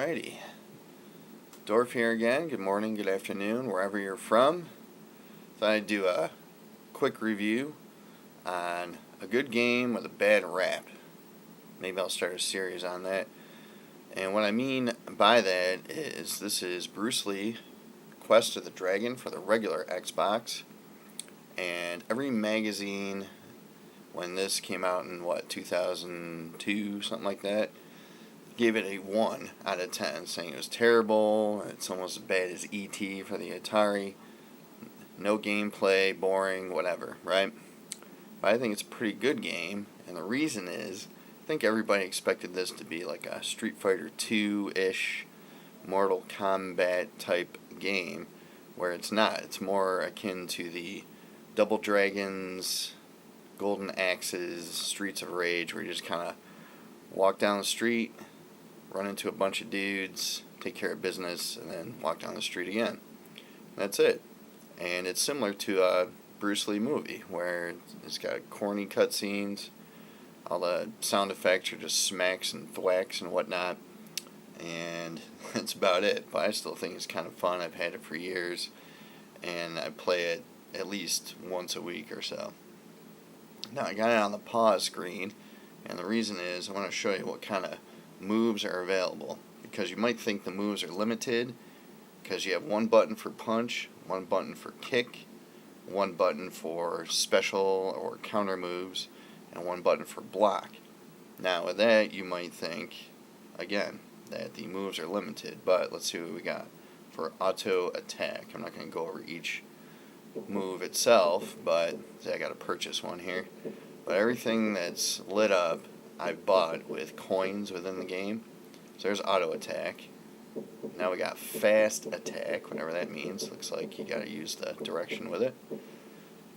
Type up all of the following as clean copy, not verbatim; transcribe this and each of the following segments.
Alrighty. Dorf here again. Good morning, good afternoon, wherever you're from. Thought I'd do a quick review on a good game with a bad rap. Maybe I'll start a series on that. And what I mean by that is this is Bruce Lee, Quest of the Dragon for the regular Xbox. And every magazine, when this came out in, 2002, something like that, gave it a 1 out of 10, saying it was terrible, it's almost as bad as E.T. for the Atari, no gameplay, boring, whatever, right? But I think it's a pretty good game, and the reason is, I think everybody expected this to be like a Street Fighter 2-ish, Mortal Kombat type game, where it's not. It's more akin to the Double Dragons, Golden Axes, Streets of Rage, where you just kind of walk down the street, run into a bunch of dudes, take care of business, and then walk down the street again. That's it. And it's similar to a Bruce Lee movie, where it's got corny cutscenes, all the sound effects are just smacks and thwacks and whatnot, and that's about it. But I still think it's kind of fun. I've had it for years, and I play it at least once a week or so. Now, I got it on the pause screen, and the reason is I want to show you what kind of moves are available, because you might think the moves are limited because you have one button for punch, one button for kick, one button for special or counter moves, and one button for block. Now with that you might think again that the moves are limited, but let's see what we got for auto attack. I'm not going to go over each move itself, but I got to purchase one here. But everything that's lit up I bought with coins within the game. So there's auto attack. Now we got fast attack, whatever that means. Looks like you gotta use the direction with it.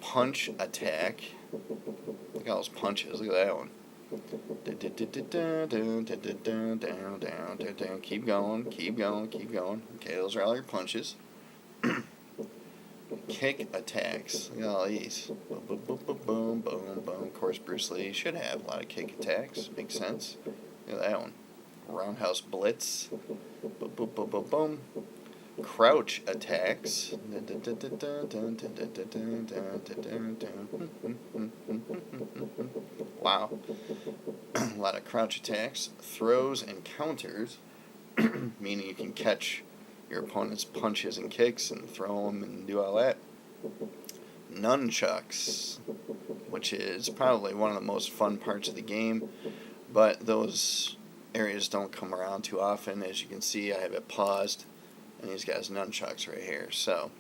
Punch attack. Look at all those punches. Look at that one. Keep going, keep going, keep going. Okay, those are all your punches. Kick attacks. Look at all these. Boom, boom, boom, boom, boom, boom, boom. Of course, Bruce Lee should have a lot of kick attacks. Makes sense. Look at that one. Roundhouse blitz. Boom, boom, boom, boom, boom. Crouch attacks. Wow. A lot of crouch attacks. Throws and counters, meaning you can catch your opponent's punches and kicks and throw them and do all that. Nunchucks, which is probably one of the most fun parts of the game, but those areas don't come around too often. As you can see, I have it paused, and he's got his nunchucks right here. So,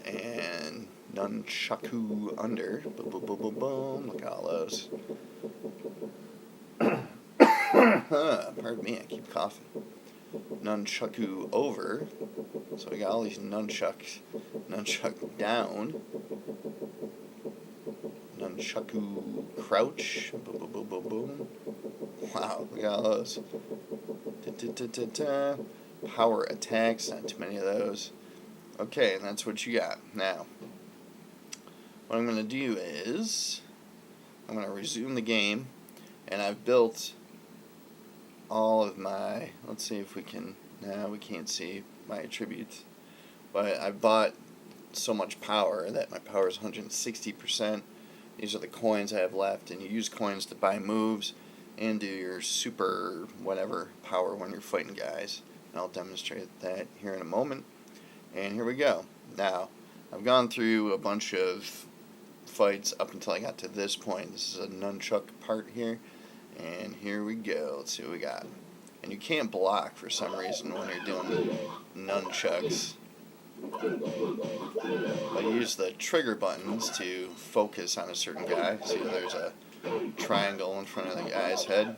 and nunchaku under, boom, boom, boom, boom, boom. Look at all those. Pardon me, I keep coughing. Nunchaku over, so we got all these nunchucks. Nunchuck down, nunchaku crouch, boom, boom, boom, boom, boom. Wow, look at all those. Power attacks, not too many of those. Okay, and that's what you got. Now, what I'm going to do is I'm going to resume the game, and I've built all of my, let's see if we can, we can't see my attributes, but I bought so much power that my power is 160%. These are the coins I have left, and you use coins to buy moves and do your super whatever power when you're fighting guys, and I'll demonstrate that here in a moment. And here we go. Now, I've gone through a bunch of fights up until I got to this point. This is a nunchuck part here. And here we go. Let's see what we got. And you can't block for some reason when you're doing nunchucks. But you use the trigger buttons to focus on a certain guy. See, there's a triangle in front of the guy's head.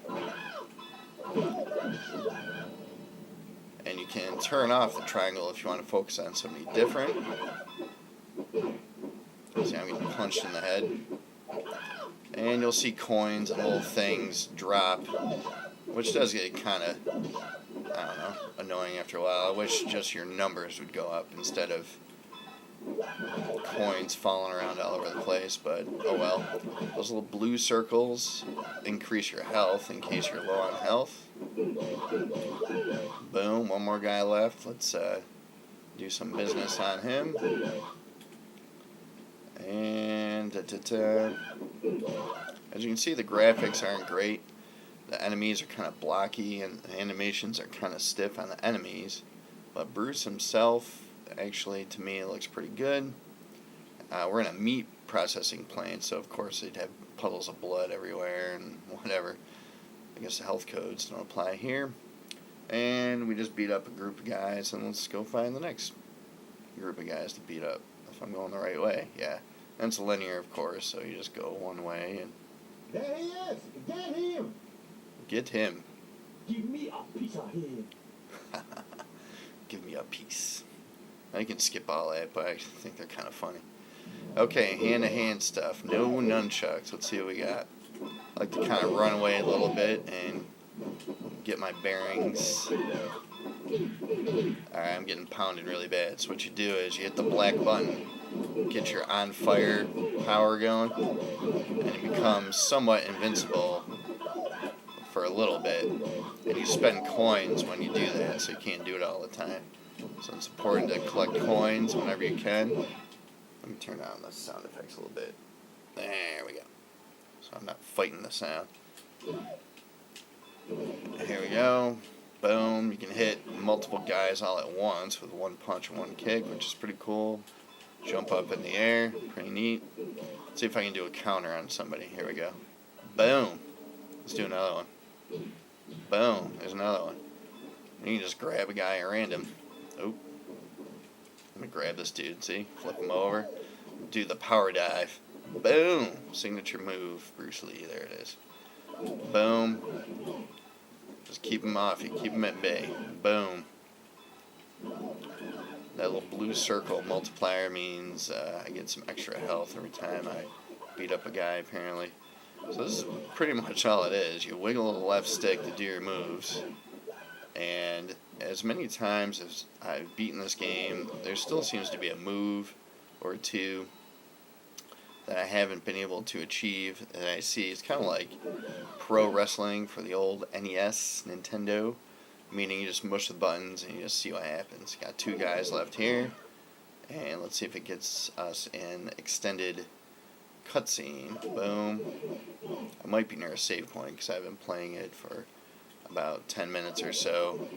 And you can turn off the triangle if you want to focus on somebody different. See, I'm getting punched in the head. And you'll see coins and little things drop, which does get kind of, I don't know, annoying after a while. I wish just your numbers would go up instead of coins falling around all over the place, but oh well. Those little blue circles increase your health in case you're low on health. Boom, one more guy left. Let's do some business on him. And as you can see, the graphics aren't great. The enemies are kind of blocky and the animations are kind of stiff on the enemies. But Bruce himself, actually, to me, looks pretty good. We're in a meat processing plant, so of course they'd have puddles of blood everywhere and whatever. I guess the health codes don't apply here. And we just beat up a group of guys, and let's go find the next group of guys to beat up, if I'm going the right way. Yeah, and it's linear, of course, so you just go one way and... There he is! Get him! Get him. Give me a piece of him. Give me a piece. I can skip all that, but I think they're kind of funny. Okay, hand-to-hand stuff. No nunchucks. Let's see what we got. I like to kind of run away a little bit and get my bearings. Alright, I'm getting pounded really bad. So what you do is you hit the black button, get your on-fire power going, and you become somewhat invincible for a little bit. And you spend coins when you do that, so you can't do it all the time. So it's important to collect coins whenever you can. Let me turn on the sound effects a little bit. There we go. So I'm not fighting the sound. Here we go. Boom. You can hit multiple guys all at once with one punch and one kick, which is pretty cool. Jump up in the air. Pretty neat. Let's see if I can do a counter on somebody. Here we go. Boom. Let's do another one. Boom. There's another one. And you can just grab a guy at random. Oh. Let me grab this dude. See? Flip him over. Do the power dive. Boom. Signature move. Bruce Lee. There it is. Boom. Just keep him off. You keep him at bay. Boom. That little blue circle multiplier means I get some extra health every time I beat up a guy, apparently. So this is pretty much all it is. You wiggle the left stick to do your moves. And as many times as I've beaten this game, there still seems to be a move or two that I haven't been able to achieve that I see. It's kind of like pro wrestling for the old NES, Nintendo, meaning you just mush the buttons and you just see what happens. Got two guys left here, and let's see if it gets us an extended cutscene. Boom. I might be near a save point because I've been playing it for about 10 minutes or so,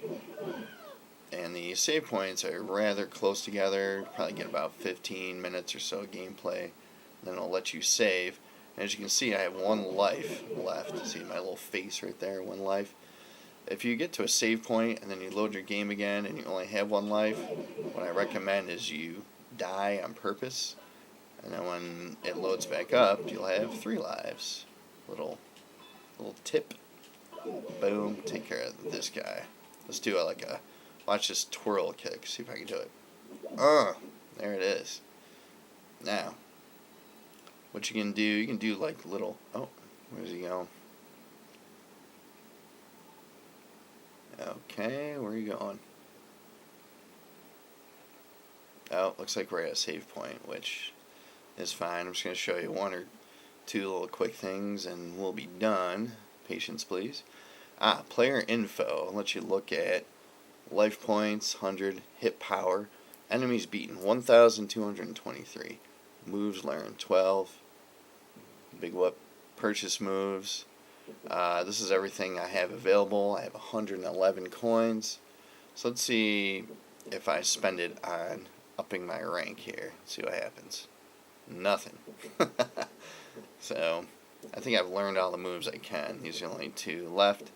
and the save points are rather close together. Probably get about 15 minutes or so of gameplay. Then it'll let you save. And as you can see, I have one life left. See my little face right there, one life. If you get to a save point and then you load your game again and you only have one life, what I recommend is you die on purpose. And then when it loads back up, you'll have 3 lives. Little tip. Boom. Take care of this guy. Let's do watch this twirl kick. See if I can do it. There it is. Now, what you can do like little... Oh, where's he going? Okay, where are you going? Oh, looks like we're at a save point, which is fine. I'm just going to show you one or two little quick things, and we'll be done. Patience, please. Player info. I'll let you look at life points, 100, hit power, enemies beaten, 1,223. Moves learned, 12. Big whoop. Purchase moves. This is everything I have available. I have 111 coins. So let's see if I spend it on upping my rank here. Let's see what happens. Nothing. So I think I've learned all the moves I can. These are the only 2 left.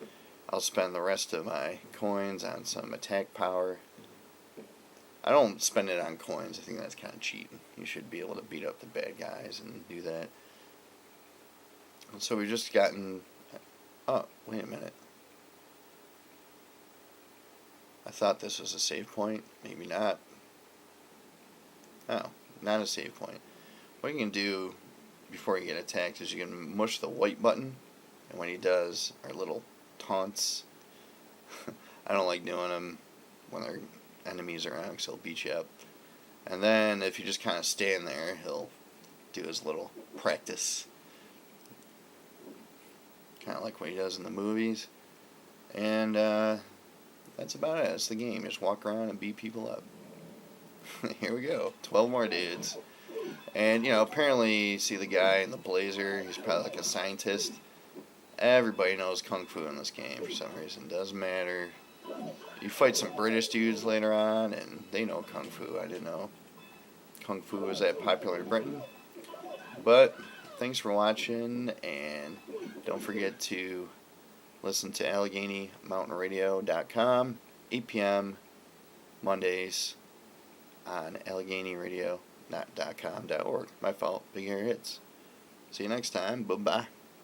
I'll spend the rest of my coins on some attack power. I don't spend it on coins. I think that's kind of cheating. You should be able to beat up the bad guys and do that. So we've just gotten... Oh, wait a minute. I thought this was a save point. Maybe not. Oh, not a save point. What you can do before you get attacked is you can mush the white button, and when he does our little taunts, I don't like doing them when their enemies are around because they'll beat you up. And then if you just kind of stand there, he'll do his little practice. Kind of like what he does in the movies. And that's about it. That's the game. Just walk around and beat people up. Here we go. 12 more dudes. And, apparently you see the guy in the blazer. He's probably like a scientist. Everybody knows Kung Fu in this game for some reason. Doesn't matter. You fight some British dudes later on, and they know Kung Fu. I didn't know Kung Fu was that popular in Britain. But thanks for watching, and don't forget to listen to AlleghenyMountainRadio.com, 8 p.m. Mondays on AlleghenyRadio.com.org. My fault. Big Hair Hits. See you next time. Bye-bye.